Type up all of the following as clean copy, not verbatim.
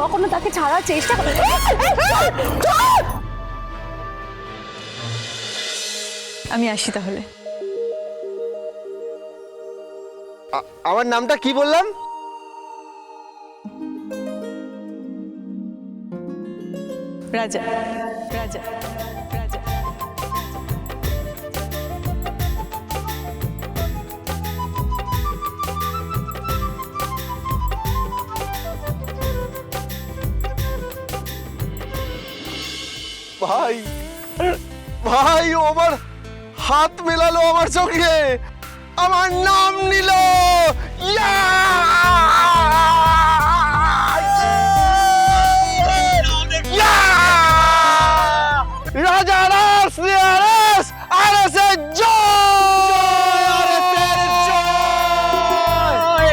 কখনো তাকে ছাড়ার চেষ্টা করে। আমি আসি তাহলে। আমার নামটা কি বললাম? রাজা। রাজা। রাজা। ভাই ভাই ও আমার হাত মেলালো আমার চোখে, আমার নাম নিল। রাজা রাস আরএস আরএসের জয়, আরএসের জয়।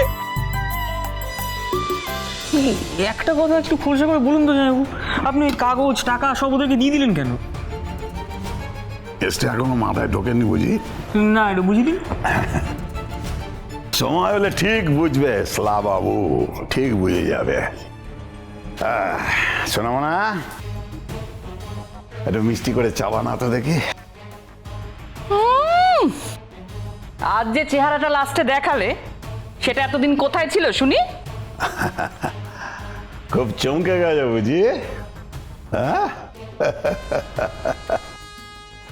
একটা কথা একটু খোলসা করে বলুন তো জামাইবাবু, আপনি ওই কাগজ টাকা সব ওদেরকে দিয়ে দিলেন কেন? এসটা এখনো মাথায় ঢোকেনি বুঝি? না, একটু বুঝিয়ে দিন। সময় হলে ঠিক বুঝবে শ্লা বাবু, ঠিক বুঝে যাবে। শোনাবো না, একটু মিষ্টি করে চা বানাতো দেখি। আজ যে চেহারাটা লাস্টে দেখালে সেটা এতদিন কোথায় ছিল শুনি? খুব চমকে গেছে বুঝি? হ্যাঁ,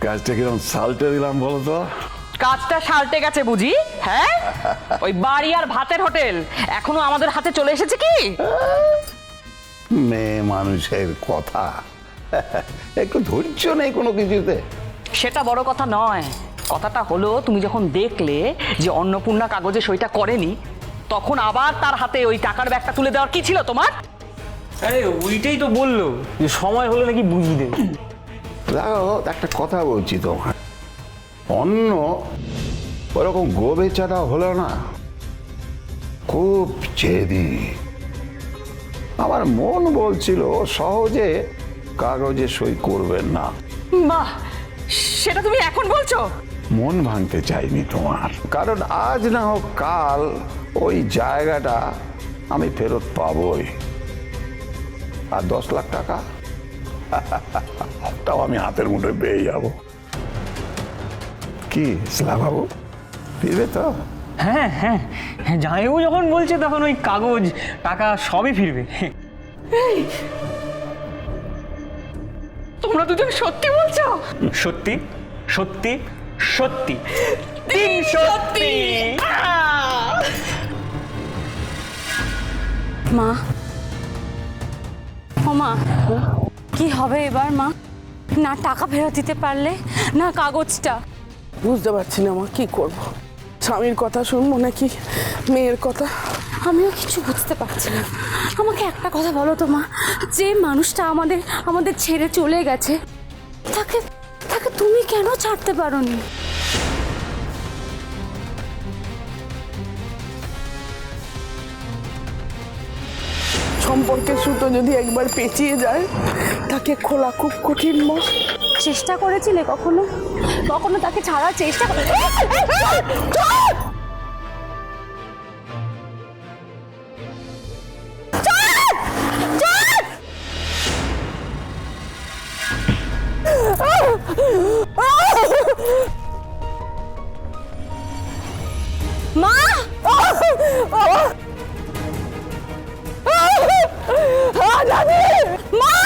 কাজটা কিরকম সাল্টে দিলাম বলো তো? কাজটা সালটে গেছে বুঝি? হ্যাঁ, ওই বাড়ি আর ভাতের হোটেল এখনো আমাদের হাতে চলে এসেছে কি? মেয়ে মানুষের কথা, একটু ধৈর্য নেই কোনো কিছুতে। সেটা বড় কথা নয়, কথাটা হলো তুমি যখন দেখলে যে অন্নপূর্ণা কাগজে সইটা করেনি, তখন আবার তার হাতে ওই টাকার ব্যাগটা তুলে দেওয়ার কি ছিল তোমার? আরে ওইটাই তো বললো যে সময় হলে নাকি বুঝিয়ে দেবে। দেখো একটা কথা বলছি তোমার, অন্য ওরকম গো বেচারা হলো না, খুব জেদি। আমার মন বলছিল সহজে কাগজে সই করবেন না। বাহ, সেটা তুমি এখন বলছো? মন ভাঙতে চাইনি তোমার, কারণ আজ না হোক কাল ওই জায়গাটা আমি ফেরত পাবই। আর 10 লাখ টাকা তাও আমি হাতের মুঠোয় পেয়ে যাব। কি শ্লা বাবু, ফিরবে তো? হ্যাঁ হ্যাঁ হ্যাঁ, জামাইবাবু যখন বলছে তখন ওই কাগজ টাকা সবই ফিরবে। তোমরা দুজন সত্যি বলছো? সত্যি সত্যি সত্যি, 3 সত্যি। মা, ও মা, কি হবে এবার মা? না টাকা ফেরত দিতে পারলে, না কাগজটা। বুঝতে পারছি না মা, কি করব? স্বামীর কথা শুনবো নাকি মেয়ের কথা? আমিও কিছু বুঝতে পারছি না। আমাকে একটা কথা বলো তো মা, যে মানুষটা আমাদের ছেড়ে চলে গেছে, তাকে তাকে তুমি কেন ছাড়তে পারোনি? সম্পর্কের সুতো যদি একবার পেঁচিয়ে যায়, তাকে খোলা খুব কঠিন মা। চেষ্টা করেছিলে কখনো? কখনো তাকে ছাড়ার চেষ্টা করে? মা, মা,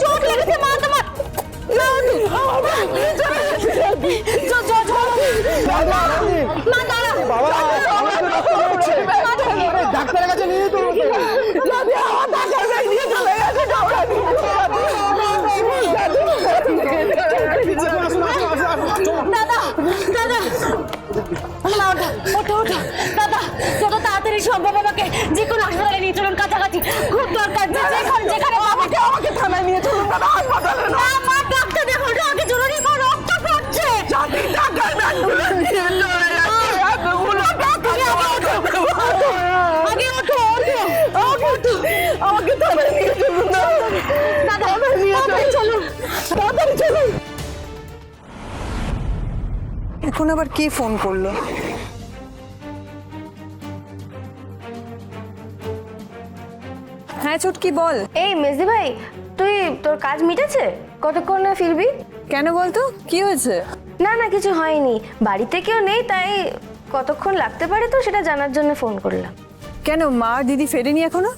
চোট লেগেছে মা তোমার। ডাক্তারের কাছে নিয়ে যেতে হবে। দাদা, দাদা, ওঠো ওঠো দাদা, যত তাড়াতাড়ি সম্ভব আমাকে যে কোনো হাসপাতালে নিয়ে চলুন, কাছাকাছি খুব দরকার। যেখানে আমাকে থানায় নিয়ে চলুন দাদা, হাসপাতালে না। মা, ডাক্তার দেখুন, আগে জরুরি রক্ত পড়ছে। আগে ওঠো ওঠো, আমাকে থানায় নিয়ে চলুন দাদা, চলুন তাড়াতাড়ি চলুন। এখন আবার কে ফোন করলো? হ্যাঁ চুটকি বল। এই মেজদি ভাই, তুই তোর কাজ মিটেছে? কতক্ষণ না ফিরবি? কেন বলতো, কি হয়েছে? না না, কিছু হয়নি। বাড়িতে কেউ নেই, তাই কতক্ষণ লাগতে পারে তো সেটা জানার জন্য ফোন করলাম। কেন মা আর দিদি ফেরেনি এখনো?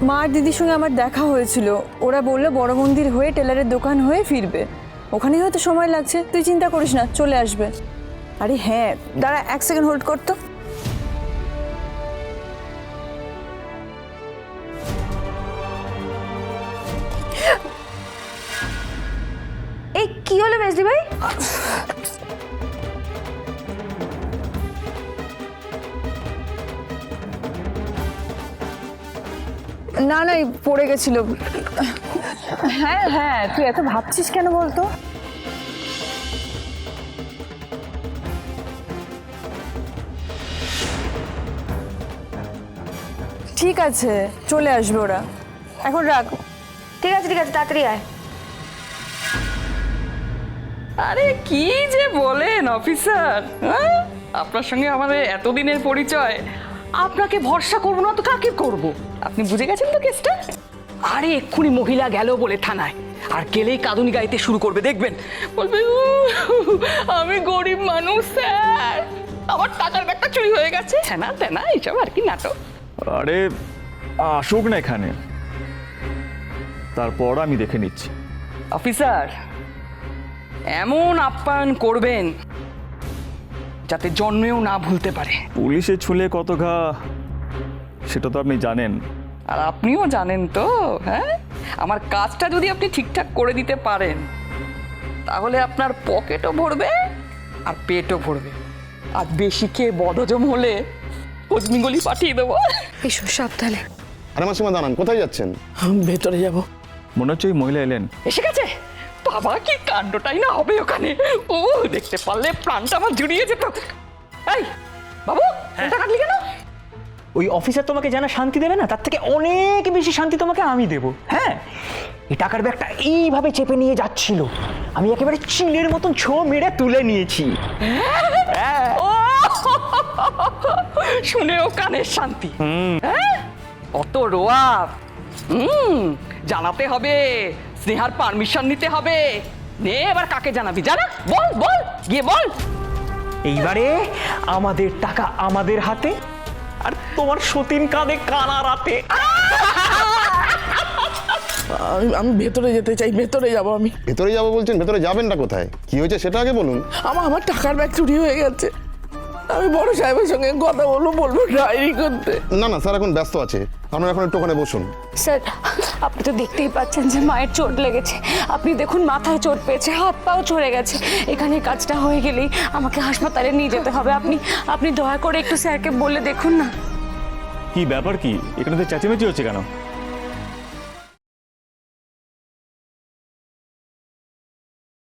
মা আর দিদির সঙ্গে আমার দেখা হয়েছিল, ওরা বললো বড় মন্দির হয়ে টেলারের দোকান হয়ে ফিরবে, ওখানে হয়তো সময় লাগছে, তুই চিন্তা করিস না, চলে আসবে। আরে হ্যাঁ দাঁড়া, 1 সেকেন্ড হোল্ড করতো। এই কি হলো মেজদি ভাই? না না এই পড়ে গেছিল। হ্যাঁ হ্যাঁ, তুই এত ভাবছিস কেন বলতো? ঠিক আছে চলে আসবে ওরা, এখন রাখ। ঠিক আছে ঠিক আছে, তাড়াতাড়ি আয়। আরে কি যে বলেন অফিসার, হ্যাঁ? আপনার সঙ্গে আমাদের এতদিনের পরিচয়, আপনাকে ভরসা করবো না তো কাকে করব? আপনি বুঝে গেছেন তো কেসটা? আরে এক্ষুনি মহিলা গেল বলে থানায়, আর গেলেই কাঁদুনি গাইতে শুরু করবে, দেখবেন বলবে আমি গরিব মানুষ স্যার, আমার টাকার ব্যাগটা চুরি হয়ে গেছে, হ্যাঁ না তেনা এইসব আর কি নাটক। আরে আসুক না এখানে, তারপর আমি দেখে নিচ্ছি। অফিসার এমন আপ্যায়ন করবেন যাতে জন্মেও না ভুলতে পারে। পুলিশে ছুলে কত ঘা সেটা তো আপনি জানেন। আর আপনিও জানেন তো, হ্যাঁ, আমার কাজটা যদি আপনি ঠিকঠাক করে দিতে পারেন তাহলে আপনার পকেটও ভরবে আর পেটও ভরবে, আর বেশি খেয়ে বদহজম হলে অগ্নিগলি পাঠিয়ে দেবো। এসো সাবধানে। আরে মাসিমা দাঁড়ান, কোথায় যাচ্ছেন? ভেতরে যাব। মনে হচ্ছে ওই মহিলা এলেন। এসে গেছে বাবা, কি কাণ্ডটাই না হবে ওখানে, ও দেখতে পারলে প্রাণটা আমার জুড়িয়ে যেত। এই বাবু, ফোনটা কাটলি কেন? ওই অফিসার তোমাকে জানা শান্তি দেবে না, তার থেকে অনেক বেশি শান্তি তোমাকে আমি দেব। হ্যাঁ, এই টাকার ব্যাগটা এইভাবে চেপে নিয়ে যাচ্ছিল, আমি একেবারে চিলের মতন ছো মেরে তুলে নিয়েছি। ও শুনেও কানের শান্তি। হ্যাঁ, অত রোয়াব জানাতে হবে, স্নেহার পারমিশন নিতে হবে। নে এবার কাকে জানাবি, জানা, বল বল, গিয়ে বল। এইবারে আমাদের টাকা আমাদের হাতে, আর তোমার সতীন কাঁধে কানা রাতে। আমি ভেতরে যেতে চাই, ভেতরে যাব। আমি ভেতরে যাবো বলছেন, ভেতরে যাবেন না কোথায়? কি হয়েছে সেটা আগে বলুন। আমার টাকার ব্যাগ চুরি হয়ে গেছে, আমি বড় সাহেবের সঙ্গে কথা বলবো ডায়েরি করতে। না না স্যার, এখন ব্যস্ত আছে, আপনারা এখন একটু ওখানে বসুন। স্যার, আপনি তো দেখতেই পাচ্ছেন যে মায়ের চোট লেগেছে। আপনি দেখুন মাথায় চোট পেয়েছে, হাত পাও ছড়ে গেছে। এখানে কাজটা হয়ে গেলেই আমাকে হাসপাতালে নিয়ে যেতে হবে। আপনি দয়া করে একটু স্যারকে বলে দেখুন না। কি ব্যাপার, কি এখানে তো চেঁচামেচি হচ্ছে কেন?